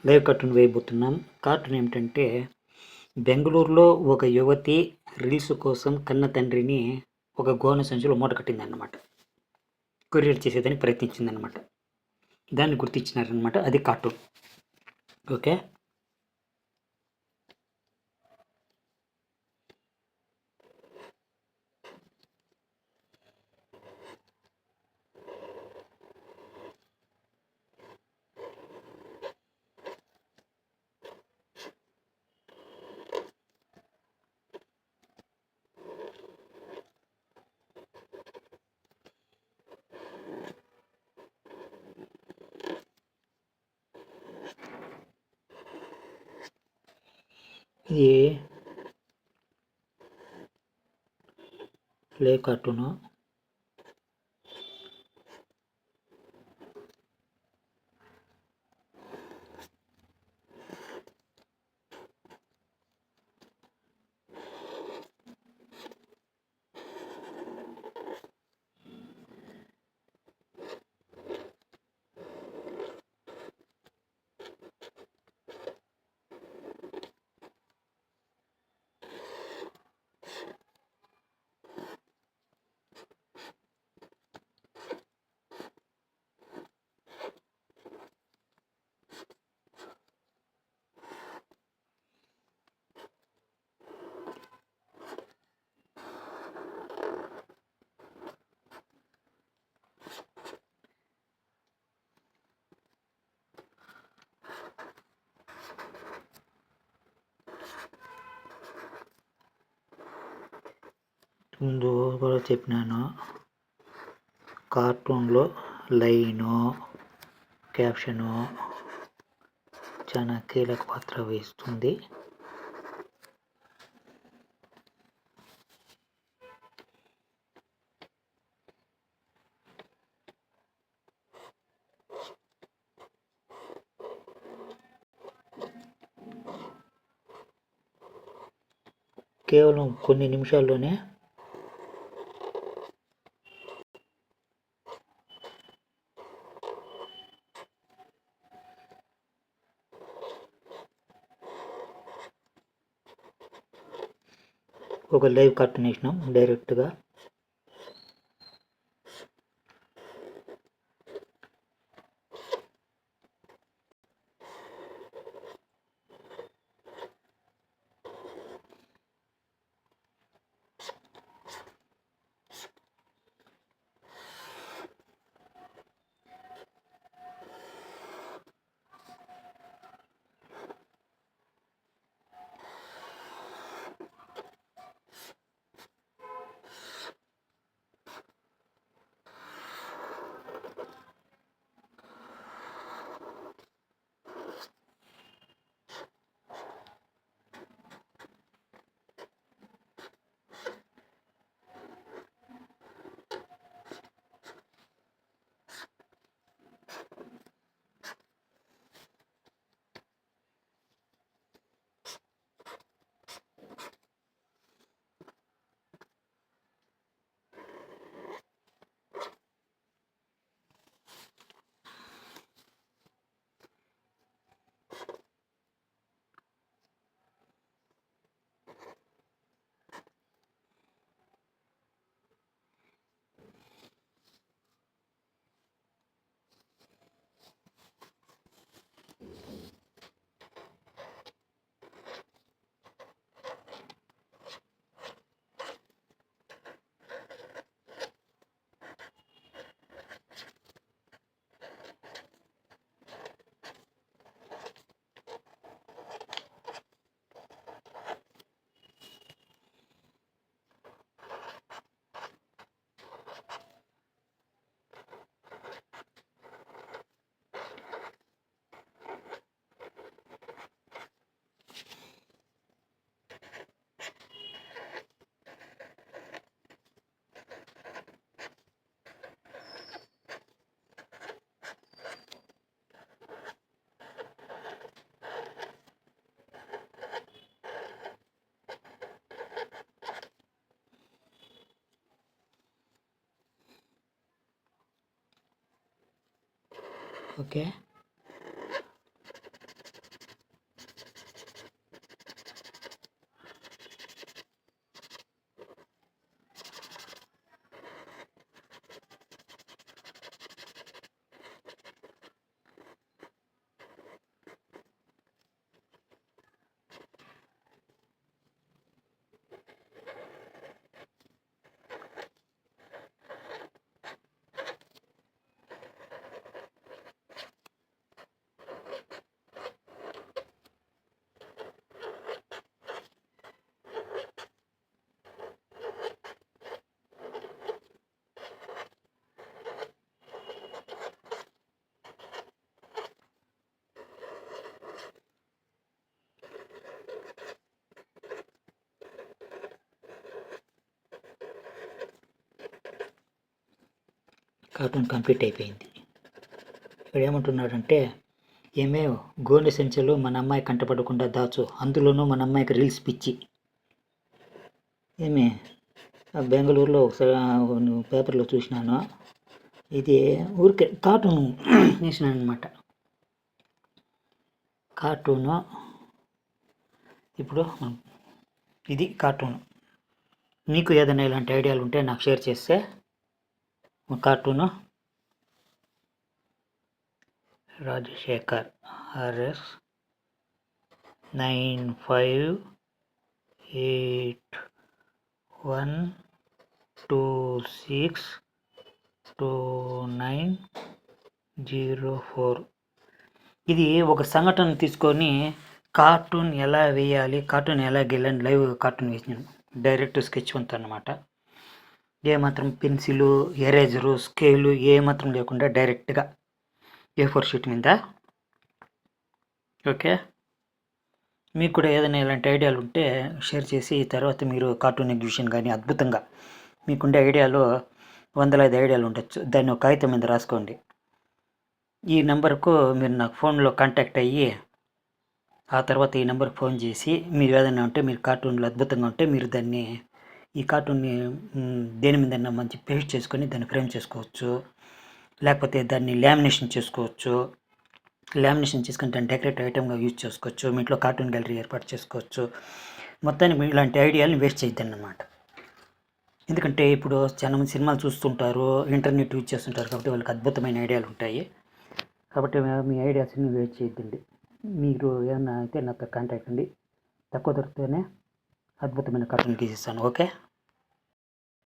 Live cartoon వేయబోతున్నాం. Cartoon ఏమిటంటే, బెంగళూరులో ఒక యువతి రీల్స్ కోసం కన్న తండ్రిని ఒక గోనె సంచిలో మూట కట్టిందన్నమాట. కొరియర్ చేసేదానికి ప్రయత్నించిందన్నమాట. దాన్ని గుర్తించినారనమాట. అది కార్టూన్. ఓకే. ఇది ప్లే కార్టూను. ముందు కూడా చెప్పినాను, కార్టూన్లో లైను, క్యాప్షను చాలా కీలక పాత్ర వహిస్తుంది. కేవలం కొన్ని నిమిషాల్లోనే ఒక లైవ్ కార్టూన్ వేసినాం డైరెక్ట్గా. ఓకే. కార్టూన్ కంప్లీట్ అయిపోయింది. ఇక్కడ ఏమంటున్నాడంటే, ఏమే గోనె సంచులు మన అమ్మాయి కంటపడకుండా దాచు, అందులోనూ మన అమ్మాయికి రీల్స్ పిచ్చి. ఏమే బెంగళూరులో ఒకసారి పేపర్లో చూసినాను, ఇది ఊరికే కార్టూన్ వేసినాను అనమాట. కార్టూను ఇప్పుడు ఇది కార్టూన్. మీకు ఏదైనా ఇలాంటి ఐడియాలు ఉంటే నాకు షేర్ చేస్తే. Cartoon Rajasekhar RS 9581262904. ఇది ఒక సంఘటన తీసుకొని కార్టూన్ ఎలా వేయాలి, కార్టూన్ ఎలా గెలని లైవ్ కార్టూన్ వేసినాను. డైరెక్ట్ స్కెచ్ అంత అన్నమాట. ఏమాత్రం పెన్సిలు, ఎరేజరు, స్కేలు ఏమాత్రం లేకుండా డైరెక్ట్గా A4 షీట్ మీద. ఓకే, మీకు కూడా ఏదైనా ఇలాంటి ఐడియాలు ఉంటే షేర్ చేసి, తర్వాత మీరు కార్టూన్ ఎగ్జిబిషన్ కానీ అద్భుతంగా మీకుండే ఐడియాలో 100 ఐడియాలు ఉండొచ్చు. దాన్ని ఒక కాగితం మీద రాసుకోండి. ఈ నెంబర్కు మీరు నాకు ఫోన్లో కాంటాక్ట్ అయ్యి, ఆ తర్వాత ఈ నెంబర్కి ఫోన్ చేసి మీరు ఏదైనా ఉంటే, మీరు కార్టూన్లో అద్భుతంగా ఉంటే మీరు దాన్ని, ఈ కార్టూన్ని దేని మీద మంచి పేస్ట్ చేసుకొని దాన్ని ఫ్రేమ్ చేసుకోవచ్చు, లేకపోతే దాన్ని లామినేషన్ చేసుకోవచ్చు. లామినేషన్ చేసుకుని దాన్ని డెకరేటివ్ ఐటమ్గా యూజ్ చేసుకోవచ్చు. మీ ఇంట్లో కార్టూన్ గ్యాలరీ ఏర్పాటు చేసుకోవచ్చు. మొత్తానికి ఇలాంటి ఐడియాలను వేస్ట్ చేయొద్దండి అన్నమాట. ఎందుకంటే ఇప్పుడు చాలామంది సినిమాలు చూస్తుంటారు, ఇంటర్నెట్ యూజ్ చేస్తుంటారు, కాబట్టి వాళ్ళకి అద్భుతమైన ఐడియాలు ఉంటాయి. కాబట్టి మీ ఐడియాస్ని వేస్ట్ చేయొద్దండి. మీరు ఏమన్నా అయితే నాతో కాంటాక్ట్ అండి. తక్కువ దొరికితేనే అద్భుతమైన కార్టూన్ గీసిస్తాను. ఓకే.